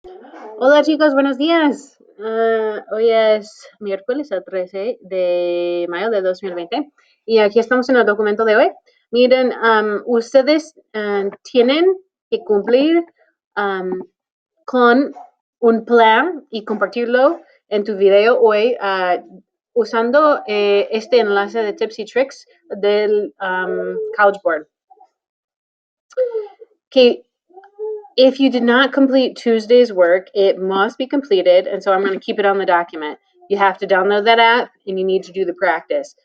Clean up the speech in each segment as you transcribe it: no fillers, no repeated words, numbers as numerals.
Hola chicos, buenos días. Hoy es miércoles el 13 de mayo de 2020 y aquí estamos en el documento de hoy. Miren, ustedes tienen que cumplir um, con un plan y compartirlo en tu video hoy usando este enlace de tips y tricks del College Board. Que if you did not complete Tuesday's work, it must be completed, and so I'm going to keep it on the document. You have to download that app, and you need to do the practice.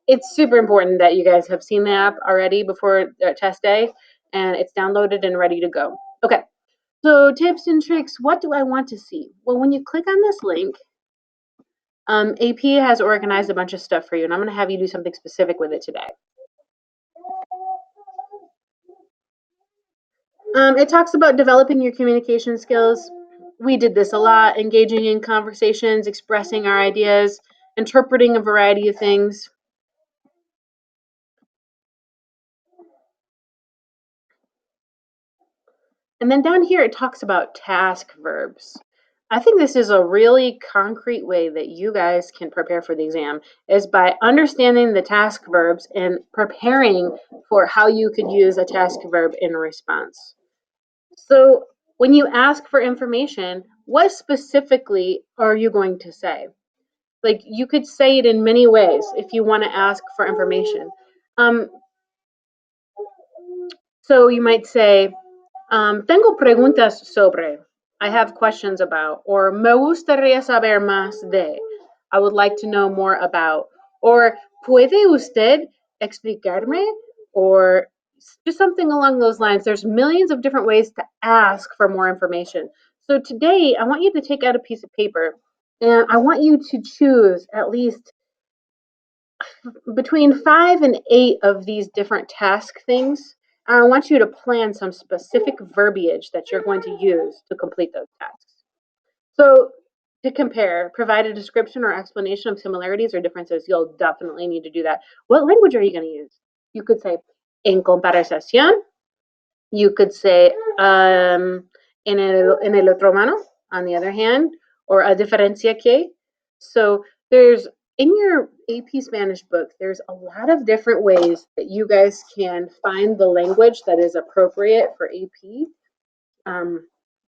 It's super important that you guys have seen the app already before test day, and it's downloaded and ready to go. Okay, so tips and tricks. What do I want to see? Well, when you click on this link, AP has organized a bunch of stuff for you, and I'm going to have you do something specific with it today. It talks about developing your communication skills. We did this a lot, engaging in conversations, expressing our ideas, interpreting a variety of things. And then down here, it talks about task verbs. I think this is a really concrete way that you guys can prepare for the exam is by understanding the task verbs and preparing for how you could use a task verb in response. So when you ask for information, what specifically are you going to say? Like you could say it in many ways if you want to ask for information. Um, so you might say, tengo preguntas sobre. I have questions about. Or me gustaría saber más de. I would like to know more about. Or puede usted explicarme? Or just something along those lines. There's millions of different ways to ask for more information. So today, I want you to take out a piece of paper and I want you to choose at least between 5 and 8 of these different task things. I want you to plan some specific verbiage that you're going to use to complete those tasks. So, to compare, provide a description or explanation of similarities or differences. You'll definitely need to do that. What language are you going to use? You could say, en comparación. You could say, en el otro mano, on the other hand, or a diferencia que. So there's in your AP Spanish book, there's a lot of different ways that you guys can find the language that is appropriate for AP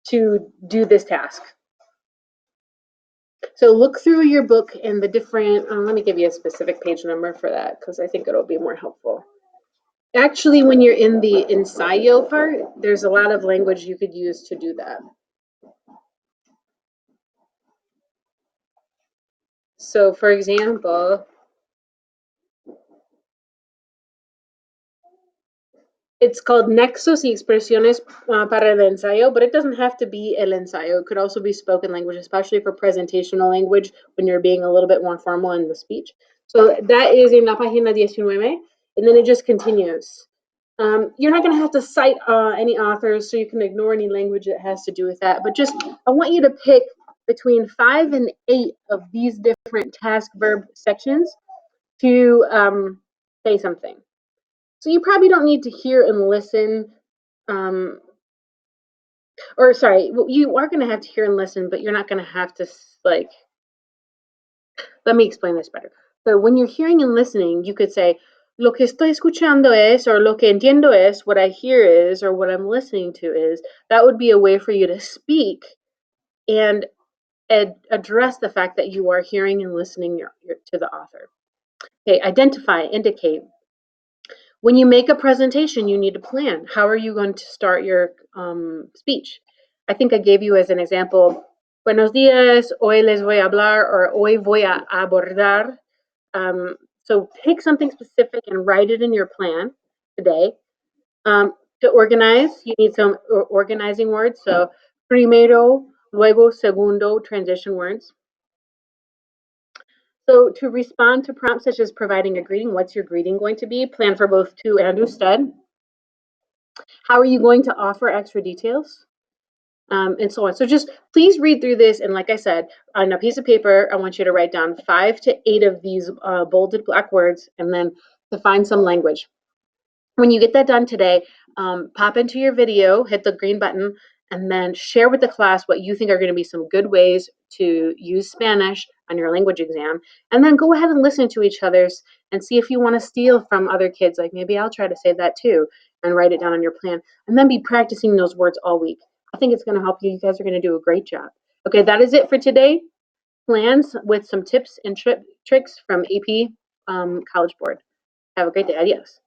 to do this task. So look through your book and the different, let me give you a specific page number for that because I think it'll be more helpful. Actually, when you're in the ensayo part, there's a lot of language you could use to do that. So, for example, it's called Nexos y Expresiones para el ensayo, but it doesn't have to be el ensayo. It could also be spoken language, especially for presentational language when you're being a little bit more formal in the speech. So that is in la página 19, and then it just continues. You're not going to have to cite any authors, so you can ignore any language that has to do with that. But just, I want you to pick between 5 and 8 of these different task verb sections to say something. So you probably don't need to hear and listen. Or sorry, you are going to have to hear and listen, but you're not going to have to like. Let me explain this better. So when you're hearing and listening, you could say, lo que estoy escuchando es, or lo que entiendo es, what I hear is, or what I'm listening to is. That would be a way for you to speak and address the fact that you are hearing and listening to the author. Okay, identify, indicate. When you make a presentation, you need to plan. How are you going to start your speech? I think I gave you as an example, buenos días, hoy les voy a hablar, or hoy voy a abordar. So pick something specific and write it in your plan today. To organize, you need some organizing words. So primero, luego, segundo, transition words. So to respond to prompts such as providing a greeting, what's your greeting going to be? Plan for both to and usted. How are you going to offer extra details? And so on. So just please read through this. And like I said, on a piece of paper, I want you to write down 5 to 8 of these bolded black words and then define some language. When you get that done today, pop into your video, hit the green button, and then share with the class what you think are going to be some good ways to use Spanish on your language exam. And then go ahead and listen to each other's and see if you want to steal from other kids. Like maybe I'll try to say that too and write it down on your plan. And then be practicing those words all week. I think it's going to help you. You guys are going to do a great job. Okay, that is it for today. Plans with some tips and tricks from AP College Board. Have a great day. Adios.